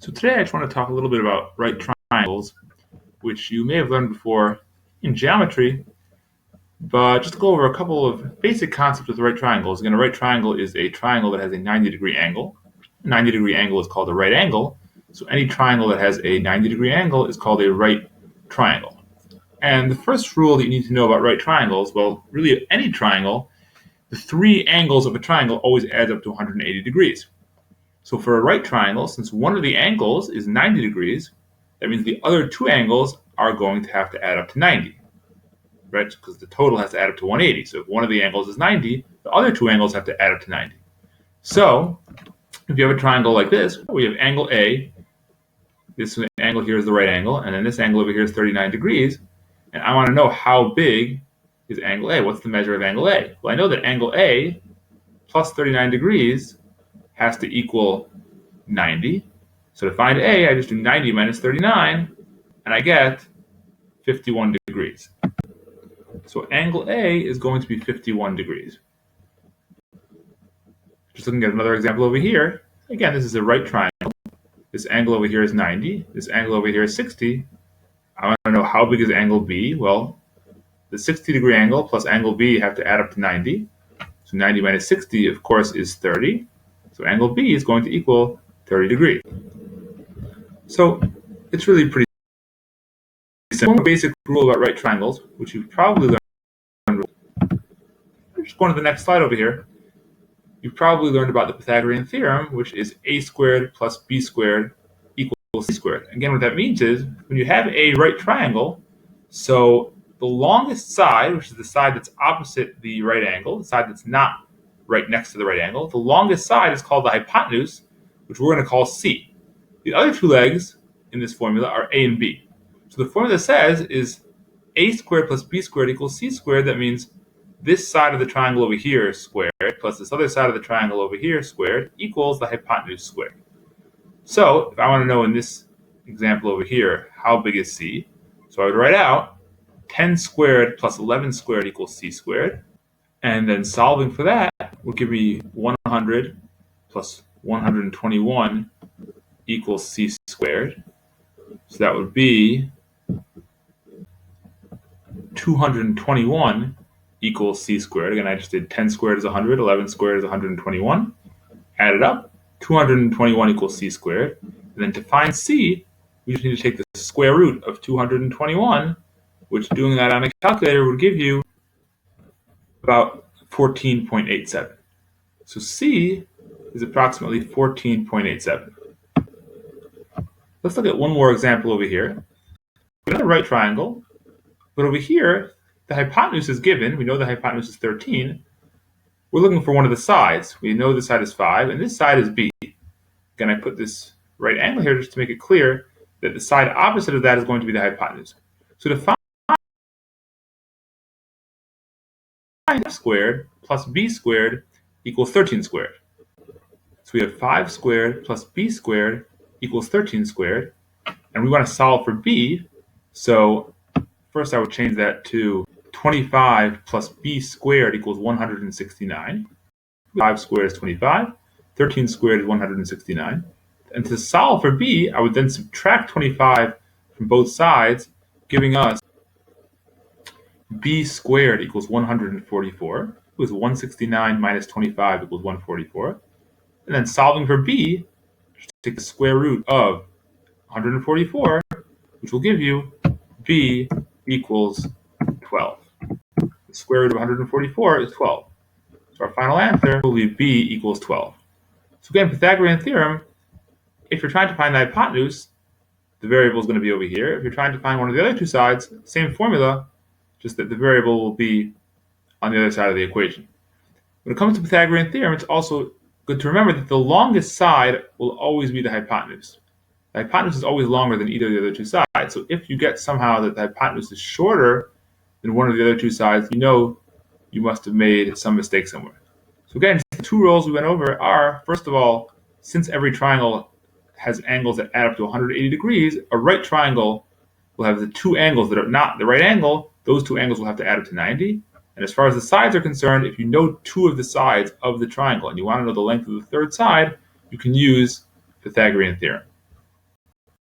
So today I just want to talk a little bit about right triangles, which you may have learned before in geometry, but just to go over a couple of basic concepts with right triangles. Again, a right triangle is a triangle that has a 90-degree angle. A 90-degree angle is called a right angle. So any triangle that has a 90-degree angle is called a right triangle. And the first rule that you need to know about right triangles, well, really any triangle, the three angles of a triangle always adds up to 180 degrees. So for a right triangle, since one of the angles is 90 degrees, that means the other two angles are going to have to add up to 90, right? Because the total has to add up to 180. So if one of the angles is 90, the other two angles have to add up to 90. So if you have a triangle like this, we have angle A, this angle here is the right angle, and then this angle over here is 39 degrees, and I want to know how big is angle A. What's the measure of angle A? Well, I know that angle A plus 39 degrees has to equal 90. So to find A, I just do 90 minus 39, and I get 51 degrees. So angle A is going to be 51 degrees. Just looking at another example over here. Again, this is a right triangle. This angle over here is 90. This angle over here is 60. I want to know how big is angle B. Well, the 60-degree angle plus angle B have to add up to 90. So 90 minus 60, of course, is 30. So angle B is going to equal 30 degrees. So it's really pretty simple. One basic rule about right triangles, which you've probably learned. Just going to the next slide over here. You've probably learned about the Pythagorean Theorem, which is a squared plus b squared equals c squared. Again, what that means is when you have a right triangle, so the longest side, which is the side that's opposite the right angle, the side that's not right next to the right angle, the longest side is called the hypotenuse, which we're going to call c. The other two legs in this formula are a and b. So the formula says is a squared plus b squared equals c squared. That means this side of the triangle over here squared plus this other side of the triangle over here squared equals the hypotenuse squared. So if I want to know in this example over here, how big is c? So I would write out 10 squared plus 11 squared equals c squared. And then solving for that will give me 100 plus 121 equals c squared. So that would be 221 equals c squared. Again, I just did 10 squared is 100, 11 squared is 121. Add it up, 221 equals c squared. And then to find c, we just need to take the square root of 221, which doing that on a calculator would give you about 14.87. So c is approximately 14.87. Let's look at one more example over here. Another right triangle, but over here, the hypotenuse is given. We know the hypotenuse is 13. We're looking for one of the sides. We know this side is 5, and this side is b. Again, I put this right angle here just to make it clear that the side opposite of that is going to be the hypotenuse. So to find f squared plus b squared equals 13 squared. So we have 5 squared plus b squared equals 13 squared, and we want to solve for b. So first I would change that to 25 plus b squared equals 169. 5 squared is 25. 13 squared is 169. And to solve for b, I would then subtract 25 from both sides, giving us b squared equals 144. It was 169 minus 25 equals 144. And then solving for b, just take the square root of 144, which will give you b equals 12. The square root of 144 is 12. So our final answer will be b equals 12. So again, Pythagorean theorem, if you're trying to find the hypotenuse, the variable is going to be over here. If you're trying to find one of the other two sides, same formula, just that the variable will be on the other side of the equation. When it comes to Pythagorean theorem, it's also good to remember that the longest side will always be the hypotenuse. The hypotenuse is always longer than either of the other two sides. So if you get somehow that the hypotenuse is shorter than one of the other two sides, you know you must have made some mistake somewhere. So again, the two rules we went over are, first of all, since every triangle has angles that add up to 180 degrees, a right triangle will have the two angles that are not the right angle. Those two angles will have to add up to 90. And as far as the sides are concerned, if you know two of the sides of the triangle and you want to know the length of the third side, you can use Pythagorean theorem.